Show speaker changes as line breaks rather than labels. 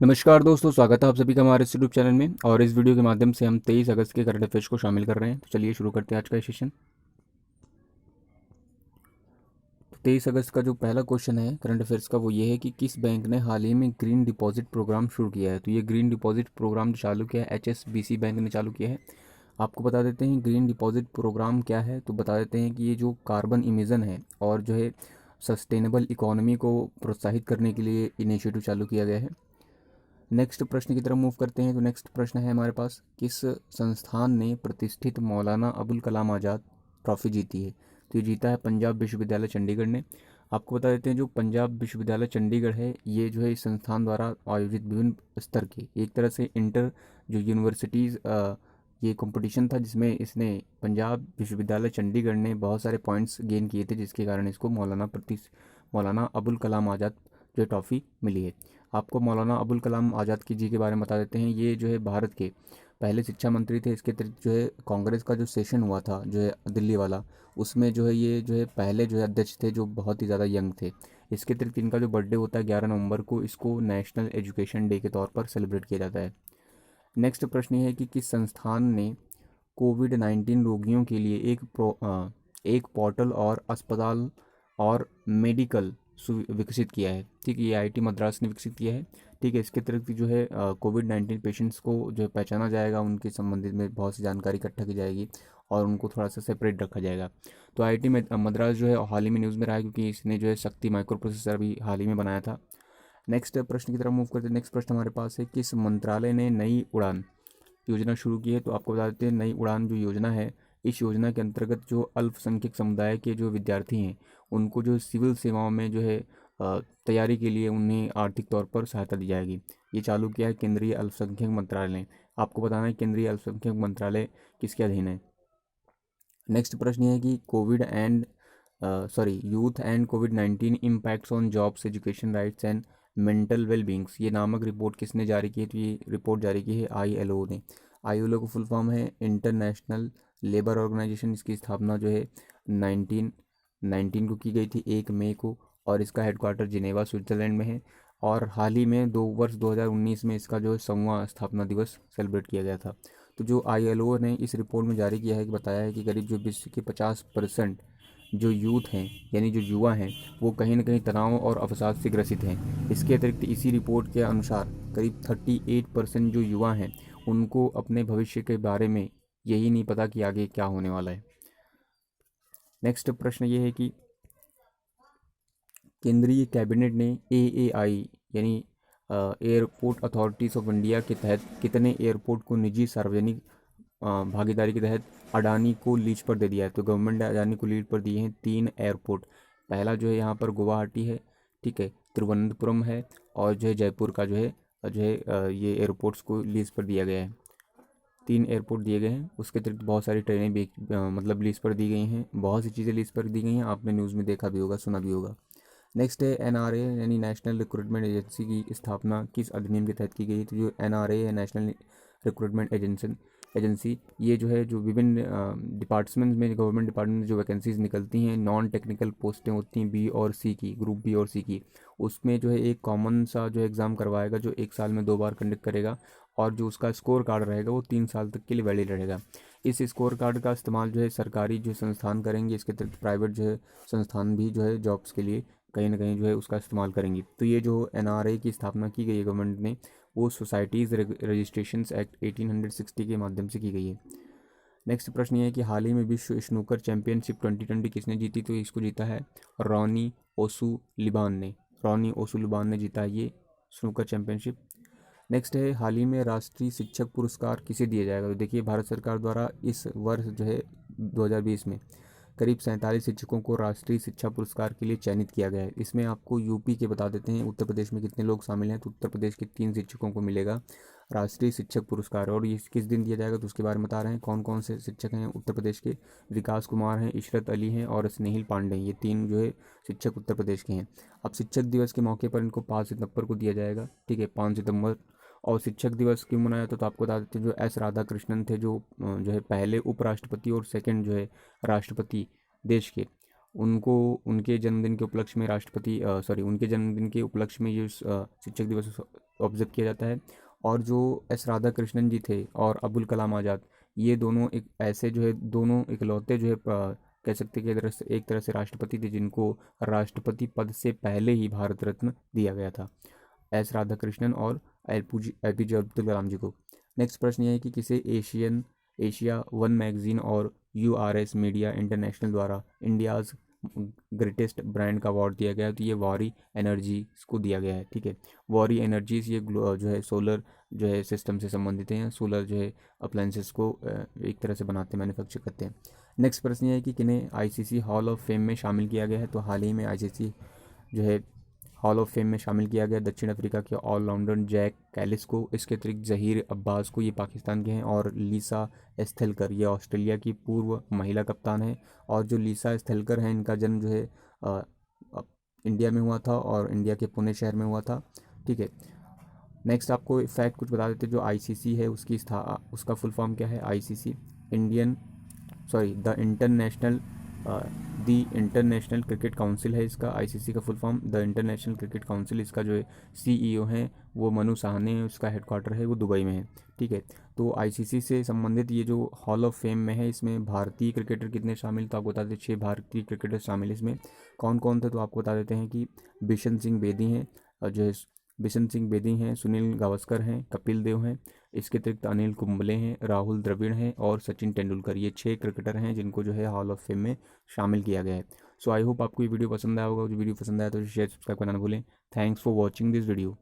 नमस्कार दोस्तों, स्वागत है आप सभी का हमारे इस यूट्यूब चैनल में। और इस वीडियो के माध्यम से हम 23 अगस्त के करंट अफेयर्स को शामिल कर रहे हैं। तो चलिए शुरू करते हैं आज का सेशन। 23 अगस्त का जो पहला क्वेश्चन है करंट अफेयर्स का वो ये है कि किस बैंक ने हाल ही में ग्रीन डिपॉजिट प्रोग्राम शुरू किया है। तो ये ग्रीन डिपॉजिट प्रोग्राम जो चालू किया है HSBC बैंक ने चालू किया है। आपको बता देते हैं ग्रीन डिपॉजिट प्रोग्राम क्या है। तो बता देते हैं कि ये जो कार्बन इमिज़न है और जो है सस्टेनेबल इकोनॉमी को प्रोत्साहित करने के लिए इनिशिएटिव चालू किया गया है। नेक्स्ट प्रश्न की तरफ मूव करते हैं। तो नेक्स्ट प्रश्न है हमारे पास, किस संस्थान ने प्रतिष्ठित मौलाना अबुल कलाम आज़ाद ट्रॉफी जीती है। तो ये जीता है पंजाब विश्वविद्यालय चंडीगढ़ ने। आपको बता देते हैं जो पंजाब विश्वविद्यालय चंडीगढ़ है ये जो है इस संस्थान द्वारा आयोजित विभिन्न स्तर के एक तरह से इंटर जो यूनिवर्सिटीज़ ये कंपटीशन था जिसमें इसने पंजाब विश्वविद्यालय चंडीगढ़ ने बहुत सारे पॉइंट्स गेन किए थे, जिसके कारण इसको मौलाना अबुल कलाम आज़ाद जो ट्रॉफ़ी मिली है। आपको मौलाना अबुल कलाम आज़ाद की जी के बारे में बता देते हैं। ये जो है भारत के पहले शिक्षा मंत्री थे। इसके अतिरिक्त जो है कांग्रेस का जो सेशन हुआ था जो है दिल्ली वाला, उसमें जो है ये जो है पहले जो है अध्यक्ष थे जो बहुत ही ज़्यादा यंग थे। इसके अतिरिक्त इनका जो बर्थडे होता है 11 नवंबर को, इसको नेशनल एजुकेशन डे के तौर पर सेलिब्रेट किया जाता है। नेक्स्ट प्रश्न ये है कि किस संस्थान ने कोविड-19 रोगियों के लिए एक पोर्टल और अस्पताल और मेडिकल विकसित किया है। ठीक है, ये आईआईटी मद्रास ने विकसित किया है। ठीक है, इसके अतिरिक्त जो है कोविड-19 पेशेंट्स को जो है पहचाना जाएगा, उनके संबंधित में बहुत सी जानकारी इकट्ठा की जाएगी और उनको थोड़ा सा सेपरेट रखा जाएगा। तो आईआईटी में मद्रास जो है हाल ही में न्यूज़ में रहा है क्योंकि इसने जो है शक्ति माइक्रो प्रोसेसर भी हाल ही में बनाया था। नेक्स्ट प्रश्न की तरफ मूव करते हैं। नेक्स्ट प्रश्न हमारे पास है, किस मंत्रालय ने नई उड़ान योजना शुरू की है। तो आपको बता देते हैं नई उड़ान जो योजना है, इस योजना के अंतर्गत जो अल्पसंख्यक समुदाय के जो विद्यार्थी हैं उनको जो सिविल सेवाओं में जो है तैयारी के लिए उन्हें आर्थिक तौर पर सहायता दी जाएगी। ये चालू किया है केंद्रीय अल्पसंख्यक मंत्रालय ने। आपको बताना है केंद्रीय अल्पसंख्यक मंत्रालय किसके अधीन है। नेक्स्ट प्रश्न ये है कि यूथ एंड कोविड-19 impacts on jobs education rights and mental wellbeings, ये नामक रिपोर्ट किसने जारी की है। तो ये रिपोर्ट जारी की है आईएलओ ने। आईएलओ का फुल फॉर्म है इंटरनेशनल लेबर ऑर्गेनाइजेशन। इसकी स्थापना जो है 1919 को की गई थी 1 मई को, और इसका हेडक्वार्टर जिनेवा स्विट्ज़रलैंड में है। और हाल ही में 2019 में इसका जो है 100वां स्थापना दिवस सेलिब्रेट किया गया था। तो जो आईएलओ ने इस रिपोर्ट में जारी किया है कि बताया है कि करीब जो विश्व के 50% जो यूथ हैं यानी जो युवा हैं वो कहीं ना कहीं तनाव और अवसाद से ग्रसित हैं। इसके अतिरिक्त इसी रिपोर्ट के अनुसार करीब 38% जो युवा हैं उनको अपने भविष्य के बारे में यही नहीं पता कि आगे क्या होने वाला है। नेक्स्ट प्रश्न ये है कि केंद्रीय कैबिनेट ने एएआई यानी एयरपोर्ट अथॉरिटीज़ ऑफ इंडिया के तहत कितने एयरपोर्ट को निजी सार्वजनिक भागीदारी के तहत अडानी को लीज पर दे दिया है। तो गवर्नमेंट ने अडानी को लीज पर दिए हैं 3 एयरपोर्ट। पहला जो है यहाँ पर गुवाहाटी है, ठीक है, तिरुवनंतपुरम है, और जो है जयपुर का जो है ये एयरपोर्ट्स को लीज पर दिया गया है। 3 एयरपोर्ट दिए गए हैं। उसके अतिरिक्त बहुत सारी ट्रेनें भी मतलब लीज पर दी गई हैं। बहुत सी चीज़ें लीज पर दी गई हैं, आपने न्यूज़ में देखा भी होगा, सुना भी होगा। नेक्स्ट है एनआरए यानी नेशनल रिक्रूटमेंट एजेंसी की स्थापना किस अधिनियम के तहत की गई। तो जो एनआरए है नेशनल रिक्रूटमेंट एजेंसी, ये जो है जो विभिन्न डिपार्टमेंट्स में गवर्नमेंट डिपार्टमेंट में जो वैकेंसीज निकलती हैं, नॉन टेक्निकल पोस्टें होती हैं बी और सी की, ग्रुप बी और सी की, उसमें जो है एक कॉमन सा जो एग्ज़ाम करवाएगा जो 1 साल में 2 बार कंडक्ट करेगा, और जो उसका स्कोर कार्ड रहेगा वो 3 साल तक के लिए वैलिड रहेगा। इस स्कोर कार्ड का इस्तेमाल जो है सरकारी जो संस्थान करेंगे। इसके अतिरिक्त प्राइवेट जो है संस्थान भी जो है जॉब्स के लिए कहीं ना कहीं जो है उसका इस्तेमाल करेंगी। तो ये जो एनआरए की स्थापना की गई है गवर्नमेंट ने, वो सोसाइटीज़ रजिस्ट्रेशन एक्ट 1860 के माध्यम से की गई है। नेक्स्ट प्रश्न ये है कि हाल ही में विश्व स्नूकर चैंपियनशिप 2020 किसने जीती। तो इसको जीता है रॉनी ओसुलिबान ने। रॉनी ओसुलिबान ने जीता है ये स्नूकर चैंपियनशिप। नेक्स्ट है हाल ही में राष्ट्रीय शिक्षक पुरस्कार किसे दिया जाएगा। तो देखिए भारत सरकार द्वारा इस वर्ष जो है 2020 में करीब 47 शिक्षकों को राष्ट्रीय शिक्षा पुरस्कार के लिए चयनित किया गया है। इसमें आपको यूपी के बता देते हैं, उत्तर प्रदेश में कितने लोग शामिल हैं। तो उत्तर प्रदेश के 3 शिक्षकों को मिलेगा राष्ट्रीय शिक्षक पुरस्कार। और ये किस दिन दिया जाएगा तो उसके बारे में बता रहे हैं। कौन कौन से शिक्षक हैं उत्तर प्रदेश के, विकास कुमार हैं, इशरत अली हैं और स्नेहिल पांडे हैं। ये 3 जो है शिक्षक उत्तर प्रदेश के हैं। अब शिक्षक दिवस के मौके पर इनको 5 सितंबर को दिया जाएगा, ठीक है, 5 सितंबर। और शिक्षक दिवस क्यों मनाया तो आपको बता देते हैं जो एस राधाकृष्णन थे, जो है पहले उपराष्ट्रपति और सेकंड जो है राष्ट्रपति देश के, उनको उनके जन्मदिन के उपलक्ष्य में उनके जन्मदिन के उपलक्ष्य में ये शिक्षक दिवस ऑब्जर्व किया जाता है। और जो एस राधाकृष्णन जी थे और अबुल कलाम आज़ाद, ये दोनों एक ऐसे जो है दोनों इकलौते जो है कह सकते हैं कि एक तरह से राष्ट्रपति थे जिनको राष्ट्रपति पद से पहले ही भारत रत्न दिया गया था, एस राधाकृष्णन और एपीजे अब्दुल कलाम जी को। नेक्स्ट प्रश्न ये है कि किसे एशिया वन मैगजीन और यूआरएस मीडिया इंटरनेशनल द्वारा इंडियाज़ ग्रेटेस्ट ब्रांड का अवार्ड दिया गया है? तो ये वॉरी एनर्जीज को दिया गया है। ठीक है, वॉरी एनर्जीज ये जो है सोलर जो है सिस्टम से संबंधित हैं, सोलर जो है अप्लायंसेस को एक तरह से बनाते हैं, मैन्युफैक्चर करते हैं। नेक्स्ट प्रश्न ये है कि किन्हें आईसीसी हॉल ऑफ फेम में शामिल किया गया है? तो हाल ही में आईसीसी जो है हॉल ऑफ फेम में शामिल किया गया दक्षिण अफ्रीका के ऑलराउंडर जैक कैलिस को। इसके अतिरिक्त जहीर अब्बास को, ये पाकिस्तान के हैं, और लीसा एस्थेलकर, ये ऑस्ट्रेलिया की पूर्व महिला कप्तान है। और जो लीसा एस्थेलकर हैं इनका जन्म जो है अ, इंडिया में हुआ था और इंडिया के पुणे शहर में हुआ था। ठीक है, नेक्स्ट आपको फैक्ट कुछ बता देते हैं। जो आईसीसी है उसका फुल फॉर्म क्या है? ICC the international cricket council है इसका, आईसीसी का full form the international cricket council. इसका जो है सीईओ हैं वो मनु साहनी है, उसका हेडक्वार्टर है वो दुबई में है। ठीक है, तो आईसीसी से संबंधित ये जो हॉल ऑफ फेम में है इसमें भारतीय क्रिकेटर कितने शामिल? तो आपको बता देते 6 भारतीय क्रिकेटर शामिल इसमें। कौन कौन थे? तो आपको बता देते हैं कि बिशन सिंह बेदी हैं, जो है बिशन सिंह बेदी हैं, सुनील गावस्कर हैं, कपिल देव हैं, इसके अतिरिक्त अनिल कुंबले हैं, राहुल द्रविड़ हैं और सचिन तेंदुलकर। ये 6 क्रिकेटर हैं जिनको जो है हॉल ऑफ फेम में शामिल किया गया है। सो आई होप आपको ये वीडियो पसंद आया होगा। जो वीडियो पसंद आया तो शेयर सब्सक्राइब करना ना भूलें। Thanks for watching this video.